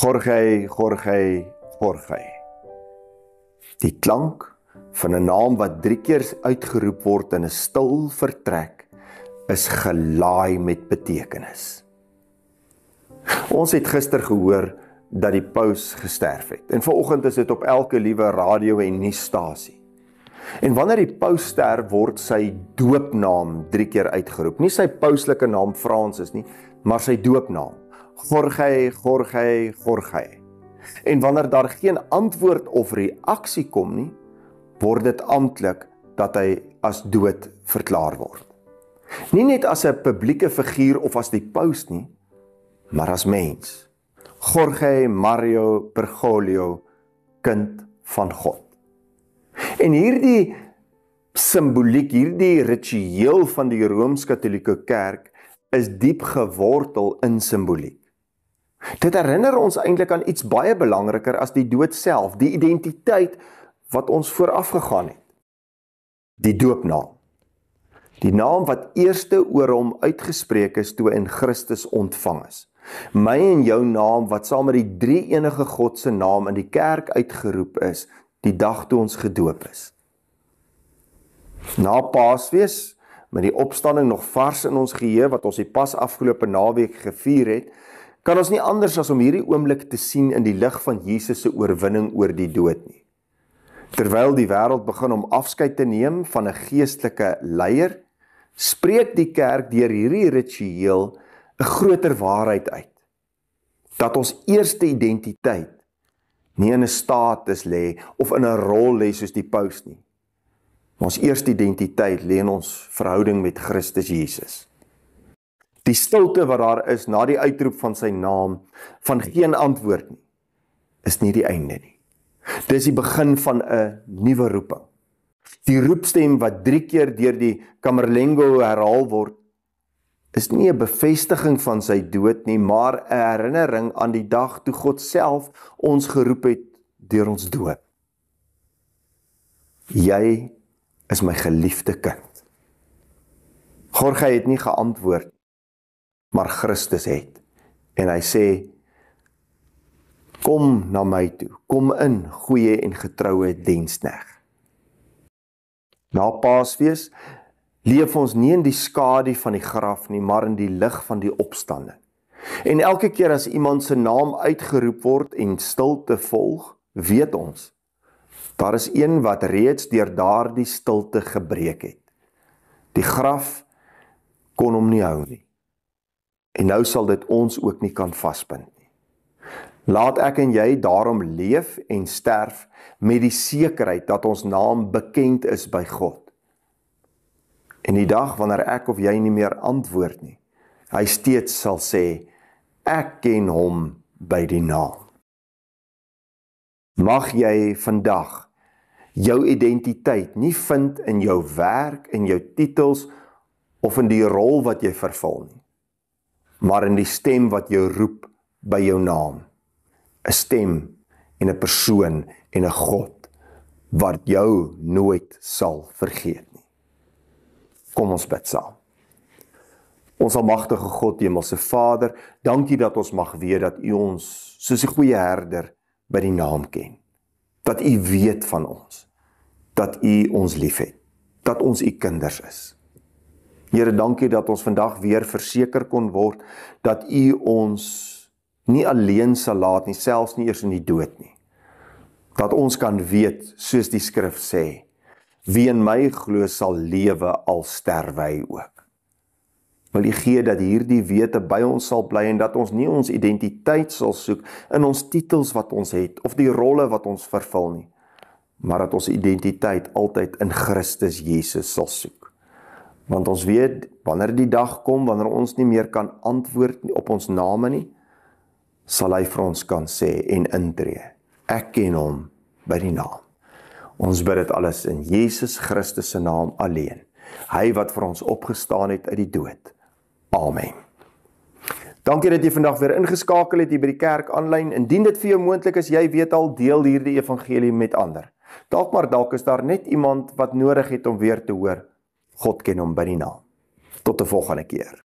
Jorge, Jorge, Jorge. Die klank van 'n naam wat 3 keer uitgeroep word in 'n stil vertrek, is gelaai met betekenis. Ons het gister gehoor dat die paus gesterf het. En vanoggend is dit op elke liewe radio en nuusstasie. En wanneer die paus sterf, word sy doopnaam 3 keer uitgeroep. Nie sy pauslike naam Francis nie, maar sy doopnaam. Jorge, Jorge, Jorge. En wanneer daar geen antwoord of reaksie kom nie, word dit amptelik dat hy as dood verklaar word. Nie net as 'n publieke figuur of as die paus nie, maar as mens. Jorge Mario Bergoglio, kind van God. En hierdie simboliek, hierdie ritueel van die Rooms-Katolieke Kerk is diep gewortel in simboliek. Dit herinner ons eintlik aan iets baie belangriker as die dood self, die identiteit wat ons vooraf gegaan het. Die doopnaam. Die naam wat eerste oor hom uitgespreek is toe in Christus ontvang is. My en jou naam wat saam met die drie enige God se naam in die kerk uitgeroep is, die dag toe ons gedoop is. Na Paasfees, met die opstanding nog vars in ons geheue wat ons die pas afgelope naweek gevier het, kan ons nie anders as om hierdie oomblik te sien in die lig van Jesus se oorwinning oor die dood nie. Terwyl die wêreld begin om afskeid te neem van 'n geestelike leier, spreek die kerk deur hierdie ritueel 'n groter waarheid uit. Dat ons eerste identiteit nie in 'n status lê of in 'n rol lê soos die paus nie. Ons eerste identiteit lê in ons verhouding met Christus Jesus. Die stilte wat daar is na die uitroep van sy naam, van geen antwoord nie, is nie die einde nie. Dis die begin van 'n nuwe roeping. Die roepstem wat 3 keer deur die Camerlengo herhaal word, is nie 'n bevestiging van sy dood nie, maar 'n herinnering aan die dag toe God self ons geroep het deur ons dood. Jy is my geliefde kind. Jorge het nie geantwoord, maar Christus het. En hy sê, kom na my toe, kom in, goeie en getroue diensknegt. Na Paasfees leef ons nie in die skadu van die graf nie, maar in die lig van die opstanding. En elke keer as iemand se naam uitgeroep word en stilte volg, weet ons, daar is een wat reeds deur daardie stilte gebreek het. Die graf kon hom nie hou nie. En nou sal dit ons ook nie kan vasbind nie. Laat ek en jy daarom leef en sterf met die sekerheid dat ons naam bekend is by God. En die dag wanneer ek of jy nie meer antwoord nie, hy steeds sal sê, ek ken hom by die naam. Mag jy vandag jou identiteit nie vind in jou werk, in jou titels of in die rol wat jy vervul nie, maar in die stem wat jou roep by jou naam. 'n Stem en 'n persoon en 'n God wat jou nooit sal vergeet nie. Kom ons bid saam. Ons almagtige God, Hemelse Vader, dankie dat ons mag weet dat U ons soos 'n goeie herder by die naam ken. Dat U weet van ons. Dat U ons liefhet. Dat ons U kinders is. Here, dankie dat ons vandag weer verseker kon word dat U ons nie alleen sal laat nie, selfs nie eers in die dood nie. Dat ons kan weet, soos die skrif sê, wie in my glo sal lewe al sterwe hy ook. Wil U gee dat hierdie wete by ons sal bly en dat ons nie ons identiteit sal soek in ons titels wat ons het of die rolle wat ons vervul nie, maar dat ons identiteit altyd in Christus Jesus sal soek. Want ons weet, wanneer die dag kom, wanneer ons nie meer kan antwoord op ons name nie, sal hy vir ons kan sê en intree, ek ken hom by die naam. Ons bid dit alles in Jesus Christus se naam alleen, hy wat vir ons opgestaan het uit die dood. Amen. Dankie dat jy vandag weer ingeskakel het hier by die kerk aanlyn. Indien dit vir jou moontlik is, jy weet al, deel hierdie evangelie met ander. Dalk is daar net iemand wat nodig het om weer te hoor, God ken hom by die naam. Tot 'n volgende keer.